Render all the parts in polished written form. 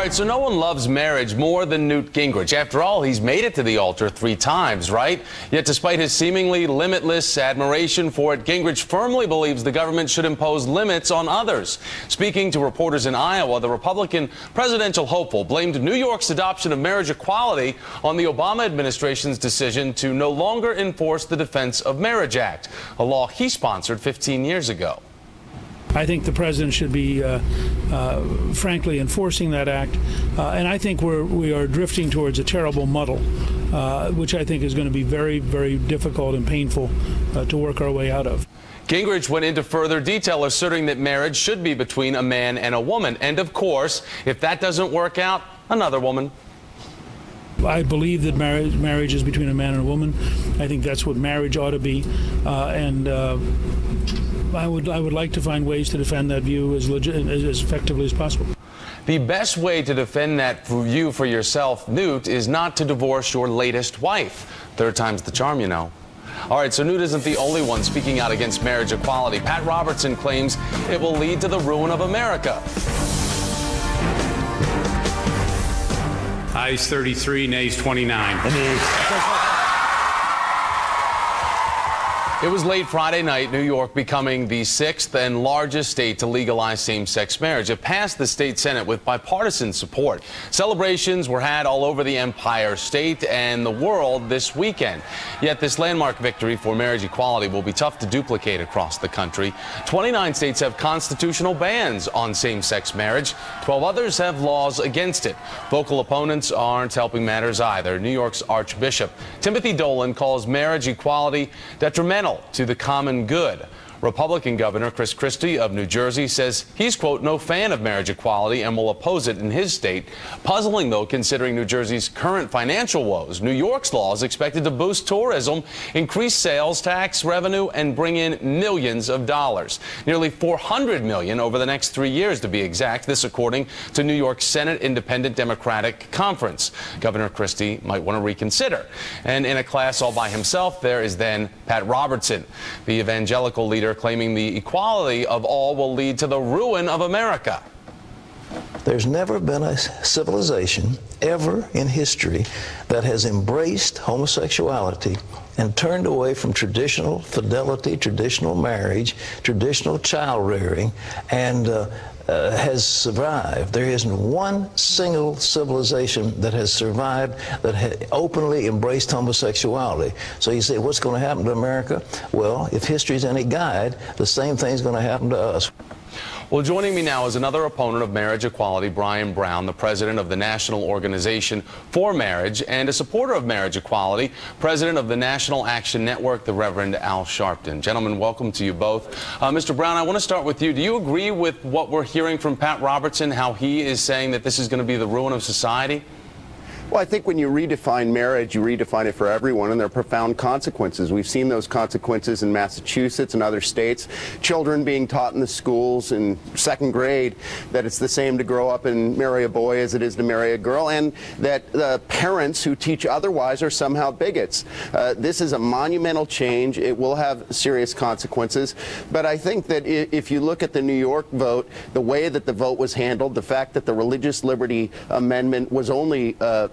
right, so no one loves marriage more than Newt Gingrich. After all, he's made it to the altar 3 times, right? Yet despite his seemingly limitless admiration for it, Gingrich firmly believes the government should impose limits on others. Speaking to reporters in Iowa, the Republican presidential hopeful blamed New York's adoption of marriage equality on the Obama administration's decision to no longer enforce the Defense of Marriage Act, a law he sponsored 15 years ago. I think the president should be, frankly, enforcing that act. And I think we are drifting towards a terrible muddle, which I think is going to be very, very difficult and painful to work our way out of. Gingrich went into further detail, asserting that marriage should be between a man and a woman. And, of course, if that doesn't work out, another woman. I believe that marriage is between a man and a woman. I think that's what marriage ought to be. I would like to find ways to defend that view as effectively as possible. The best way to defend that view for yourself, Newt, is not to divorce your latest wife. 3rd time's the charm, you know. All right, so Newt isn't the only one speaking out against marriage equality. Pat Robertson claims it will lead to the ruin of America. Ayes 33, nays 29. It was late Friday night, New York becoming the 6th and largest state to legalize same-sex marriage. It passed the state Senate with bipartisan support. Celebrations were had all over the Empire State and the world this weekend. Yet this landmark victory for marriage equality will be tough to duplicate across the country. 29 states have constitutional bans on same-sex marriage. 12 others have laws against it. Vocal opponents aren't helping matters either. New York's Archbishop Timothy Dolan calls marriage equality detrimental to the common good. Republican Governor Chris Christie of New Jersey says he's, quote, no fan of marriage equality and will oppose it in his state. Puzzling, though, considering New Jersey's current financial woes. New York's law is expected to boost tourism, increase sales tax revenue, and bring in millions of dollars. Nearly $400 million over the next 3 years, to be exact. This according to New York's Senate Independent Democratic Conference. Governor Christie might want to reconsider. And in a class all by himself, there is then Pat Robertson, the evangelical leader claiming the equality of all will lead to the ruin of America. There's never been a civilization ever in history that has embraced homosexuality and turned away from traditional fidelity, traditional marriage, traditional child rearing, and has survived. There isn't one single civilization that has survived that has openly embraced homosexuality. So you say, what's going to happen to America? Well, if history's any guide, the same thing's going to happen to us. Well, joining me now is another opponent of marriage equality, Brian Brown, the president of the National Organization for Marriage and a supporter of marriage equality, president of the National Action Network, the Reverend Al Sharpton. Gentlemen, welcome to you both. Mr. Brown, I want to start with you. Do you agree with what we're hearing from Pat Robertson, how he is saying that this is going to be the ruin of society? Well, I think when you redefine marriage, you redefine it for everyone, and there are profound consequences. We've seen those consequences in Massachusetts and other states. Children being taught in the schools in 2nd grade that it's the same to grow up and marry a boy as it is to marry a girl, and that parents who teach otherwise are somehow bigots. This is a monumental change. It will have serious consequences. But I think that if you look at the New York vote, the way that the vote was handled, the fact that the Religious Liberty Amendment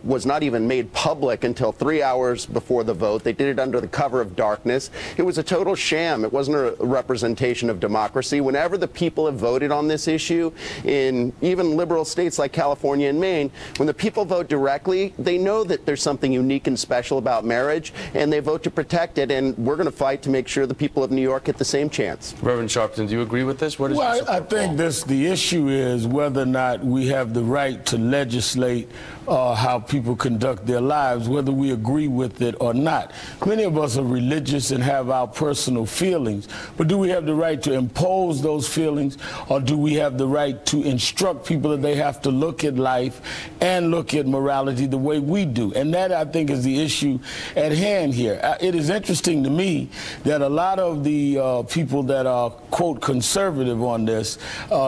was not even made public until 3 hours before the vote. They did it under the cover of darkness. It was a total sham. It wasn't a representation of democracy. Whenever the people have voted on this issue, in even liberal states like California and Maine, when the people vote directly, they know that there's something unique and special about marriage, and they vote to protect it, and we're going to fight to make sure the people of New York get the same chance. Reverend Sharpton, do you agree with this? Where does well, I think the issue is whether or not we have the right to legislate how people conduct their lives, whether we agree with it or not. Many of us are religious and have our personal feelings, but do we have the right to impose those feelings, or do we have the right to instruct people that they have to look at life and look at morality the way we do? And that, I think, is the issue at hand here. It is interesting to me that a lot of the people that are, quote, conservative on this,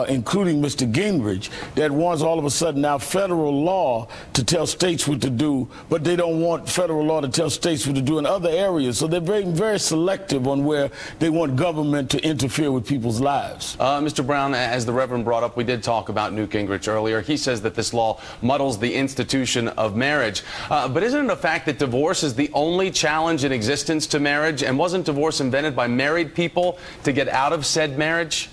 including Mr. Gingrich, that wants all of a sudden now federal law to tell states states what to do, but they don't want federal law to tell states what to do in other areas. So they're very, very selective on where they want government to interfere with people's lives. Mr. Brown, as the Reverend brought up, we did talk about Newt Gingrich earlier. He says that this law muddles the institution of marriage. But isn't it a fact that divorce is the only challenge in existence to marriage? And wasn't divorce invented by married people to get out of said marriage?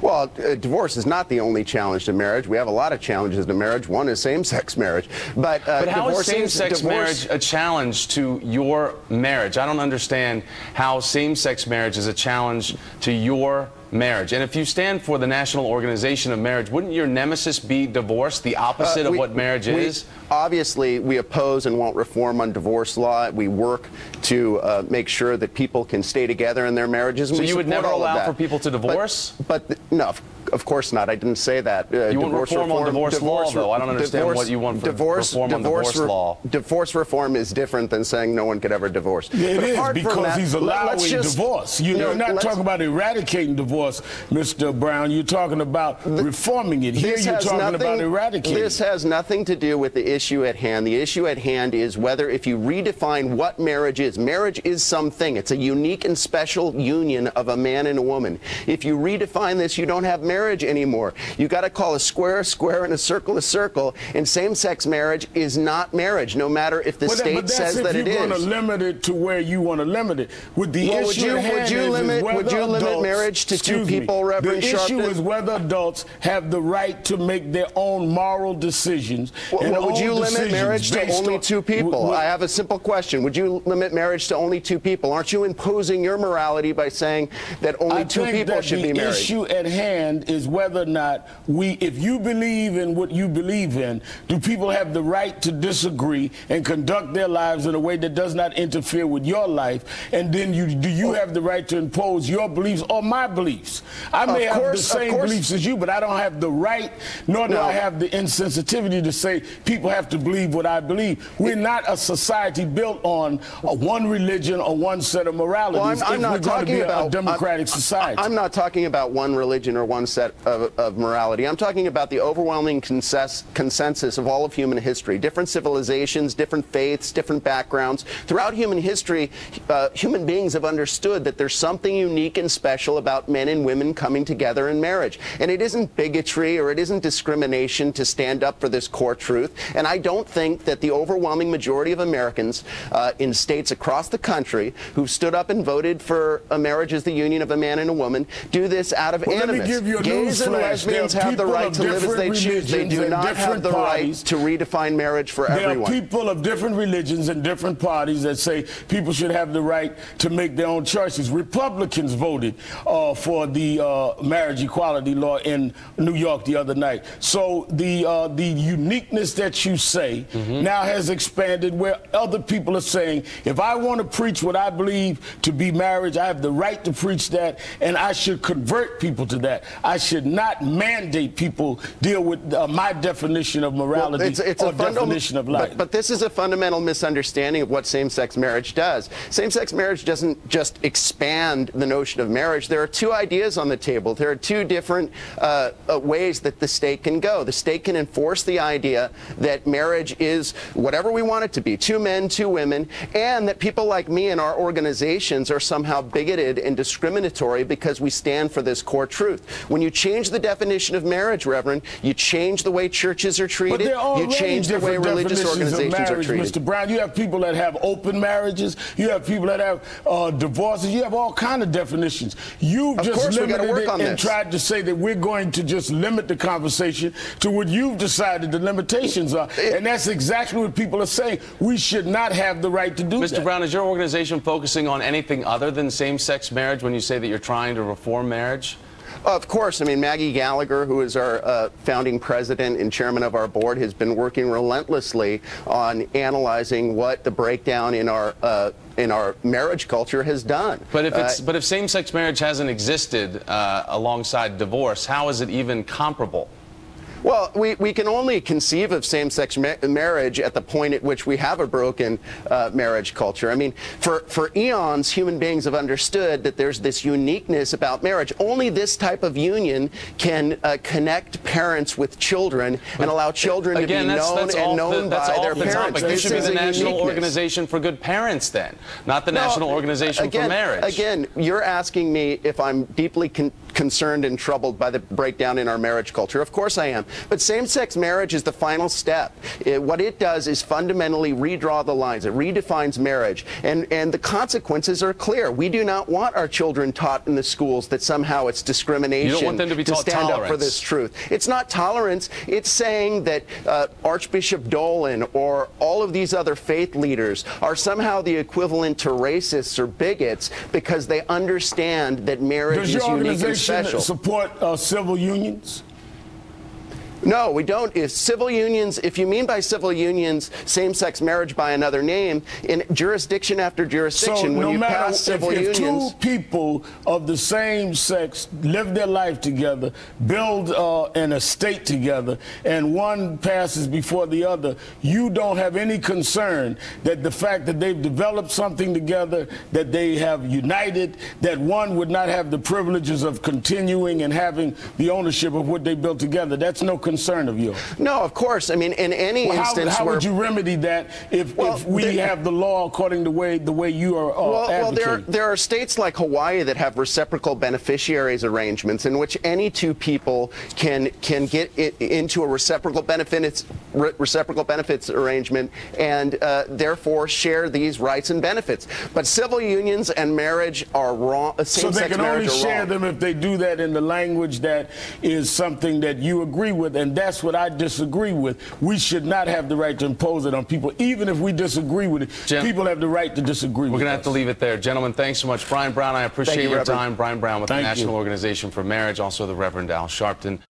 Well, divorce is not the only challenge to marriage. We have a lot of challenges to marriage. One is same-sex marriage. But how is same-sex marriage a challenge to your marriage? I don't understand how same-sex marriage is a challenge to your marriage. And if you stand for the National Organization of Marriage, wouldn't your nemesis be divorce, the opposite of what marriage is? Obviously, we oppose and won't reform on divorce law. We work to make sure that people can stay together in their marriages. And so you would never allow for people to divorce? No, of course not. I didn't say that. You want reform on divorce law, though. I don't understand what you want for reform on divorce law. Divorce reform is different than saying no one could ever divorce. Yeah, it is, because he's allowing divorce. You're not talking about eradicating divorce, Mr. Brown. You're talking about reforming it. Here you're talking about eradicating. This has nothing to do with the issue at hand. The issue at hand is whether, if you redefine what marriage is something. It's a unique and special union of a man and a woman. If you redefine this, you don't have marriage anymore. You got to call a square a square and a circle, and same-sex marriage is not marriage, no matter if the state says that it is. But you're going to limit it to where you want to limit it. With the issue at hand, would you limit marriage to two people, Reverend Sharpton? The issue is whether adults have the right to make their own moral decisions. Would you limit marriage to only two people? I have a simple question. Would you limit marriage to only two people? Aren't you imposing your morality by saying that only two people should be married? The issue at hand is whether or not if you believe in what you believe in, do people have the right to disagree and conduct their lives in a way that does not interfere with your life? And then do you have the right to impose your beliefs or my beliefs? I may have the same beliefs as you, but I don't have the right, nor do I have the insensitivity to say people have to believe what I believe. We're not a society built on one religion or one set of moralities. I'm not talking about a democratic society. I'm not talking about one religion or one set of morality. I'm talking about the overwhelming consensus of all of human history. Different civilizations, different faiths, different backgrounds. Throughout human history, human beings have understood that there's something unique and special about men and women coming together in marriage. And it isn't bigotry or it isn't discrimination to stand up for this core truth. And I don't think that the overwhelming majority of Americans in states across the country who've stood up and voted for a marriage as the union of a man and a woman do this out of animus. Let me give you a Gays and lesbians have the right to live as they choose. They do not have the right to redefine marriage for everyone. There are people of different religions and different parties that say people should have the right to make their own choices. Republicans voted for the marriage equality law in New York the other night. So the uniqueness that you say now has expanded, where other people are saying, if I want to preach what I believe to be marriage, I have the right to preach that, and I should convert people to that. I should not mandate people deal with my definition of morality or definition of life. But this is a fundamental misunderstanding of what same-sex marriage does. Same-sex marriage doesn't just expand the notion of marriage. There are two ideas on the table. There are two different ways that the state can go. The state can enforce the idea that marriage is whatever we want it to be, two men, two women, and that people like me and our organizations are somehow bigoted and discriminatory because we stand for this core truth. When you change the definition of marriage, Reverend, you change the way churches are treated, you change the way religious organizations are treated. Mr. Brown, you have people that have open marriages, you have people that have divorces, you have all kinds of definitions. You've just limited it and tried to say that we're going to just limit the conversation to what you've decided the limitations are. And that's exactly what people are saying. We should not have the right to do that. Mr. Brown, is your organization focusing on anything other than same-sex marriage when you say that you're trying to reform marriage? Of course. I mean, Maggie Gallagher, who is our founding president and chairman of our board, has been working relentlessly on analyzing what the breakdown in our marriage culture has done. But if same-sex marriage hasn't existed alongside divorce, how is it even comparable? Well, we can only conceive of same-sex marriage at the point at which we have a broken marriage culture. I mean, for eons, human beings have understood that there's this uniqueness about marriage. Only this type of union can connect parents with children and allow children to be known and known by their parents. This should be the National Organization for Good Parents, then, not the National Organization for Marriage. Again, you're asking me if I'm deeply concerned and troubled by the breakdown in our marriage culture. Of course I am. But same-sex marriage is the final step. What it does is fundamentally redraw the lines. It redefines marriage. And the consequences are clear. We do not want our children taught in the schools that somehow it's discrimination. You don't want them to be taught stand up for this truth. It's not tolerance. It's saying that Archbishop Dolan or all of these other faith leaders are somehow the equivalent to racists or bigots because they understand that marriage is unique and special. Does your organization support civil unions? No, we don't. If civil unions, if you mean by civil unions same-sex marriage by another name, in jurisdiction after jurisdiction, when you pass civil unions... So two people of the same sex live their life together, build an estate together, and one passes before the other, you don't have any concern that the fact that they've developed something together, that they have united, that one would not have the privileges of continuing and having the ownership of what they built together. That's no concern of yours. No, of course. I mean, in any instance, how would you remedy that if we have the law according to the way you are advocating? Well, there are states like Hawaii that have reciprocal beneficiaries arrangements in which any two people can get into a reciprocal benefits arrangement and therefore share these rights and benefits. But civil unions and marriage are wrong. So they can only share them if they do that in the language that is something that you agree with. And that's what I disagree with. We should not have the right to impose it on people. Even if we disagree with it, people have the right to disagree with it. We're going to have to leave it there. Gentlemen, thanks so much. Brian Brown, I appreciate your time. Brian Brown with the National Organization for Marriage, also the Reverend Al Sharpton.